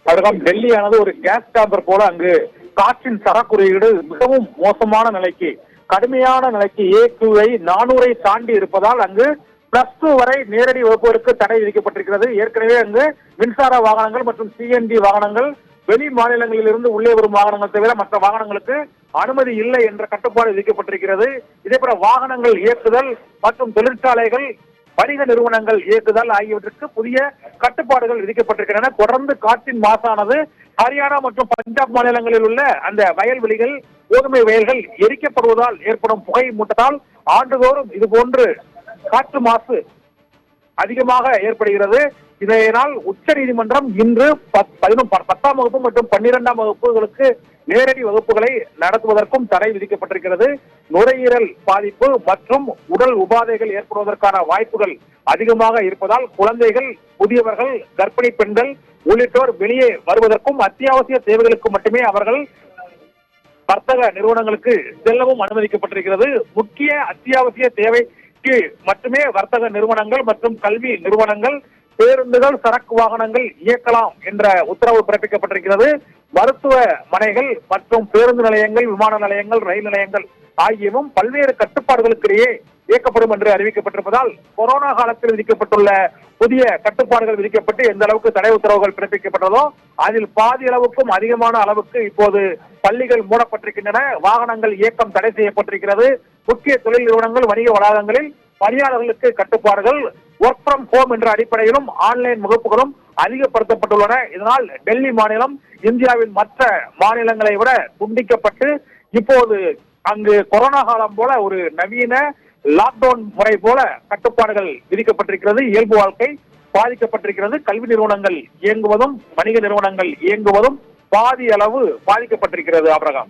அதற்காக டெல்லியானது ஒரு case tamper போல அங்கு காற்றின் தரக்குறையீடு மிகவும் மோசமான நிலைக்கு, கடுமையான நிலைக்கு AQI 400 தாண்டி இருப்பதால் அங்கு +2 வரை நேரடி வகுப்புகளுக்கு தடை விதிக்கப்பட்டிருக்கிறது. ஏற்கனவே அங்கு மின்சார வாகனங்கள் மற்றும் CNG வாகனங்கள் வெளி மாநிலங்களில் இருந்து உள்ளே வரும் வாகனங்கள் தவிர மற்ற வாகனங்களுக்கு அனுமதி இல்லை என்ற கட்டுப்பாடு விதிக்கப்பட்டிருக்கிறது. இதேபோல வாகனங்கள் இயக்குதல் மற்றும் தொழிற்சாலைகள், வணிக நிறுவனங்கள் இயக்குதல் ஆகியவற்றுக்கு புதிய கட்டுப்பாடுகள் விதிக்கப்பட்டிருக்கின்றன. தொடர்ந்து காற்றின் மாசானது ஹரியானா மற்றும் பஞ்சாப் மாநிலங்களில் உள்ள அந்த வயல்வெளிகள், கோதுமை வயல்கள் எரிக்கப்படுவதால் ஏற்படும் புகை மூட்டத்தால் ஆண்டுதோறும் இதுபோன்று காற்று மாசு அதிகமாக ஏற்படுகிறது. இதனால் உச்ச நீதிமன்றம் இன்று 10ஆம் வகுப்பு மற்றும் 12ஆம் வகுப்புகளுக்கு நேரடி வகுப்புகளை நடத்துவதற்கும் தடை விதிக்கப்பட்டிருக்கிறது. நுரையீரல் பாதிப்பு மற்றும் உடல் உபாதைகள் ஏற்படுவதற்கான வாய்ப்புகள் அதிகமாக இருப்பதால் குழந்தைகள், முதியவர்கள், கர்ப்பிணி பெண்கள் உள்ளிட்டோர் வெளியே வருவதற்கும் அத்தியாவசிய தேவைகளுக்கு மட்டுமே அவர்கள் வர்த்தக நிறுவனங்களுக்கு செல்லவும் அனுமதிக்கப்பட்டிருக்கிறது. முக்கிய அத்தியாவசிய தேவைக்கு மட்டுமே வர்த்தக நிறுவனங்கள் மற்றும் கல்வி நிறுவனங்கள், பேருந்துகள், சரக்கு வாகனங்கள் இயக்கலாம் என்ற உத்தரவு பிறப்பிக்கப்பட்டிருக்கிறது. மருத்துவமனைகள் மற்றும் பேருந்து நிலையங்கள், விமான நிலையங்கள், ரயில் நிலையங்கள் ஆகியவும் பல்வேறு கட்டுப்பாடுகளுக்கிடையே இயக்கப்படும் என்று அறிவிக்கப்பட்டிருப்பதால் கொரோனா காலத்தில் விதிக்கப்பட்டுள்ள புதிய கட்டுப்பாடுகள் விதிக்கப்பட்டு எந்த அளவுக்கு தடை உத்தரவுகள் பிறப்பிக்கப்பட்டதோ அதில் பாதி அளவுக்கும் அதிகமான அளவுக்கு இப்போது பள்ளிகள் மூடப்பட்டிருக்கின்றன. வாகனங்கள் இயக்கம் தடை செய்யப்பட்டிருக்கிறது. முக்கிய தொழில் நிறுவனங்கள், வணிக வளாகங்களில் பணியாளர்களுக்கு கட்டுப்பாடுகள், ஒர்க் ஃப்ரம் ஹோம் என்ற அடிப்படையிலும் ஆன்லைன் வகுப்புகளும் அதிகப்படுத்தப்பட்டுள்ளன. இதனால் டெல்லி மாநிலம் இந்தியாவின் மற்ற மாநிலங்களை விட துண்டிக்கப்பட்டு இப்போது அங்கு கொரோனா காலம் போல ஒரு நவீன லாக்டவுன் முறை போல கட்டுப்பாடுகள் விதிக்கப்பட்டிருக்கிறது. இயல்பு வாழ்க்கை பாதிக்கப்பட்டிருக்கிறது. கல்வி நிறுவனங்கள் இயங்குவதும் வணிக நிறுவனங்கள் இயங்குவதும் பாதி அளவு பாதிக்கப்பட்டிருக்கிறது. ஆபிரகாம்.